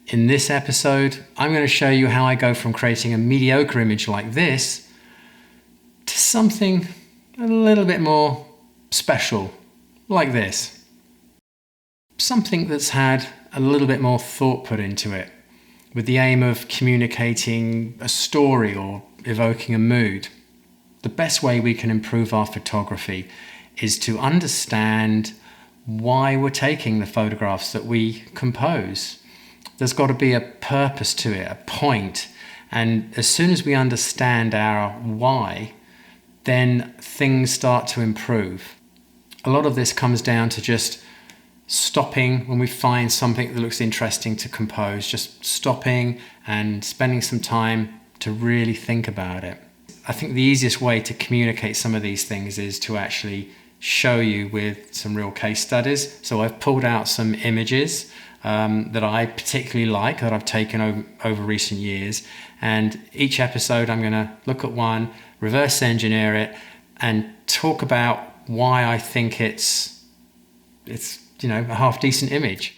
In this episode, I'm going to show you how I go from creating a mediocre image like this to something a little bit more special, like this. Something that's had a little bit more thought put into it, with the aim of communicating a story or evoking a mood. The best way we can improve our photography is to understand why we're taking the photographs that we compose. There's got to be a purpose to it, a point. And as soon as we understand our why, then things start to improve. A lot of this comes down to just stopping when we find something that looks interesting to compose, just stopping and spending some time to really think about it. I think the easiest way to communicate some of these things is to actually show you with some real case studies. So I've pulled out some images that I particularly like, that I've taken over recent years. And each episode I'm going to look at one, reverse engineer it, and talk about why I think it's a half decent image.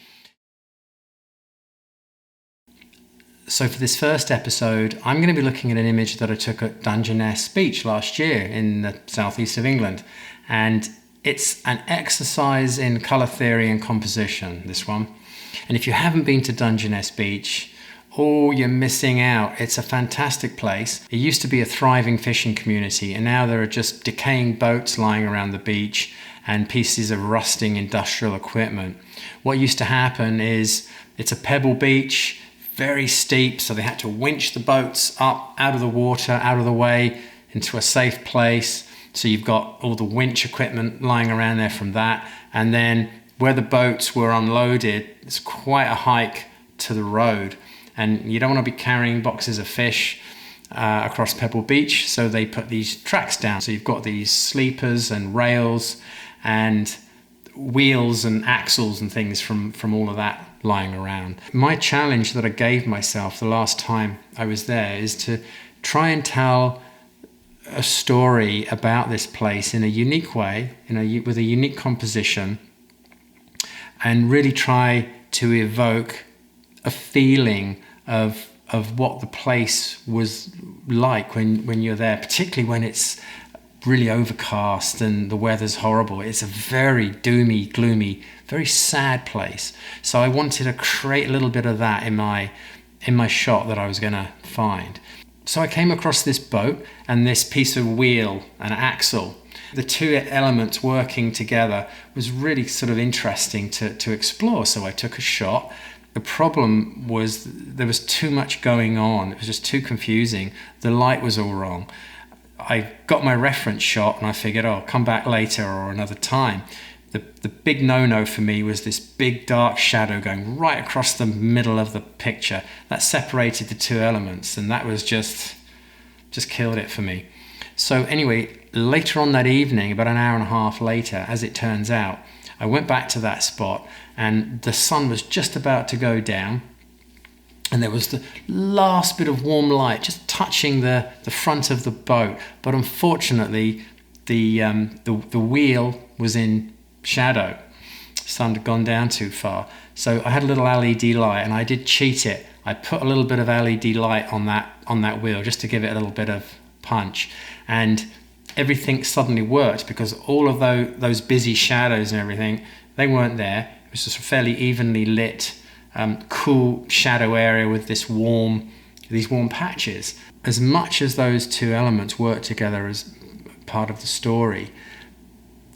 So for this first episode, I'm going to be looking at an image that I took at Dungeness Beach last year in the southeast of England. And it's an exercise in colour theory and composition, this one. And if you haven't been to Dungeness Beach, you're missing out. It's a fantastic place. It used to be a thriving fishing community, and now there are just decaying boats lying around the beach and pieces of rusting industrial equipment. What used to happen is it's a pebble beach, very steep, so they had to winch the boats up out of the water, out of the way, into a safe place. So you've got all the winch equipment lying around there from that. And then where the boats were unloaded, it's quite a hike to the road. And you don't want to be carrying boxes of fish across Pebble Beach, so they put these tracks down. So you've got these sleepers and rails and wheels and axles and things from all of that lying around. My challenge that I gave myself the last time I was there is to try and tell a story about this place in a unique way, with a unique composition, and really try to evoke a feeling of what the place was like when you're there, particularly when it's really overcast and the weather's horrible. It's a very doomy, gloomy, very sad place. So I wanted to create a little bit of that in my shot that I was going to find. So I came across this boat and this piece of wheel and axle. The two elements working together was really sort of interesting to explore. So I took a shot. The problem was there was too much going on. It was just too confusing. The light was all wrong. I got my reference shot and I figured, I'll come back later or another time. The big no-no for me was this big dark shadow going right across the middle of the picture. That separated the two elements, and that was just killed it for me. So anyway, later on that evening, about an hour and a half later, as it turns out, I went back to that spot and the sun was just about to go down. And there was the last bit of warm light just touching the front of the boat. But unfortunately, the wheel was in shadow. The sun had gone down too far. So I had a little LED light, and I did cheat it. I put a little bit of LED light on that wheel just to give it a little bit of punch. And everything suddenly worked because all of those busy shadows and everything, they weren't there. It was just a fairly evenly lit cool shadow area with these warm patches. As much as those two elements work together as part of the story,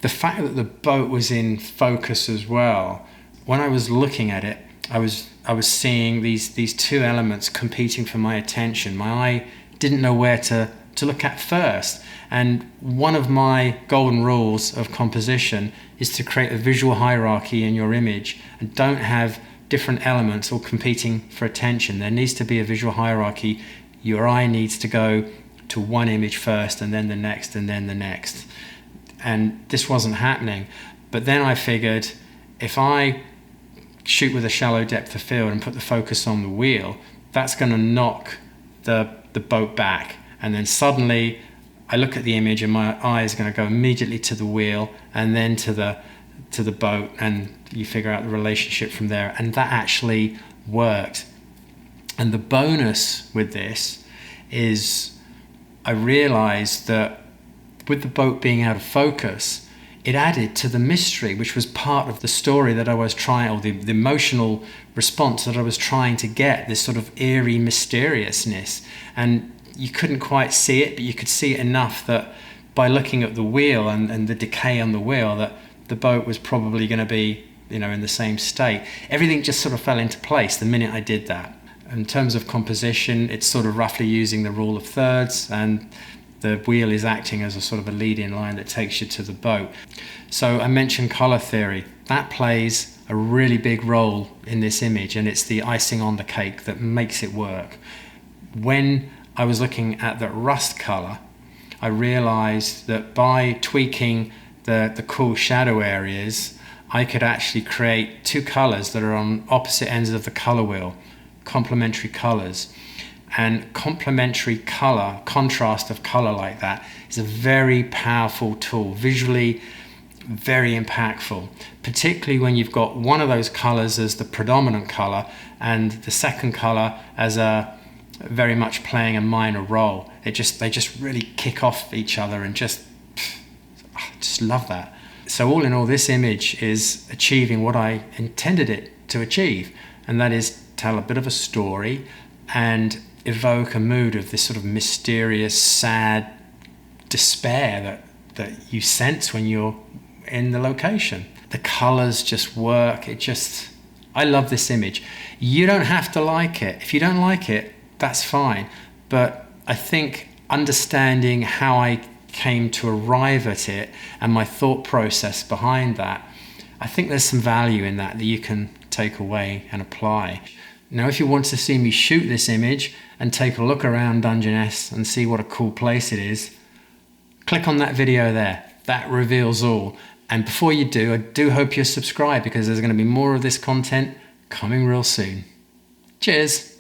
the fact that the boat was in focus as well, when I was looking at it, I was seeing these two elements competing for my attention. My eye didn't know where to look at first. And one of my golden rules of composition is to create a visual hierarchy in your image and don't have different elements all competing for attention. There needs to be a visual hierarchy. Your eye needs to go to one image first and then the next and then the next. And this wasn't happening. But then I figured, if I shoot with a shallow depth of field and put the focus on the wheel, that's going to knock the boat back. And then suddenly I look at the image and my eye is going to go immediately to the wheel and then to the boat, and you figure out the relationship from there. And that actually worked. And the bonus with this is I realized that with the boat being out of focus, it added to the mystery, which was part of the story that I was trying, or the emotional response that I was trying to get, this sort of eerie mysteriousness. And you couldn't quite see it, but you could see it enough that by looking at the wheel and the decay on the wheel, that the boat was probably going to be, in the same state. Everything just sort of fell into place the minute I did that. In terms of composition, it's sort of roughly using the rule of thirds, and the wheel is acting as a sort of a lead-in line that takes you to the boat. So I mentioned color theory. That plays a really big role in this image, and it's the icing on the cake that makes it work. When I was looking at the rust color, I realized that by tweaking the cool shadow areas, I could actually create two colors that are on opposite ends of the color wheel, complementary colors. And complementary color, contrast of color like that, is a very powerful tool, visually very impactful, particularly when you've got one of those colors as the predominant color and the second color as a very much playing a minor role. They just really kick off each other, and just love that. So all in all, this image is achieving what I intended it to achieve, and that is tell a bit of a story and evoke a mood of this sort of mysterious, sad despair that you sense when you're in the location. The colors just work. I love this image. You don't have to like it. If you don't like it, that's fine. But I think understanding how I came to arrive at it and my thought process behind that, I think there's some value in that you can take away and apply. Now, if you want to see me shoot this image and take a look around Dungeness and see what a cool place it is, click on that video there. That reveals all. And before you do, I do hope you're subscribed, because there's going to be more of this content coming real soon. Cheers.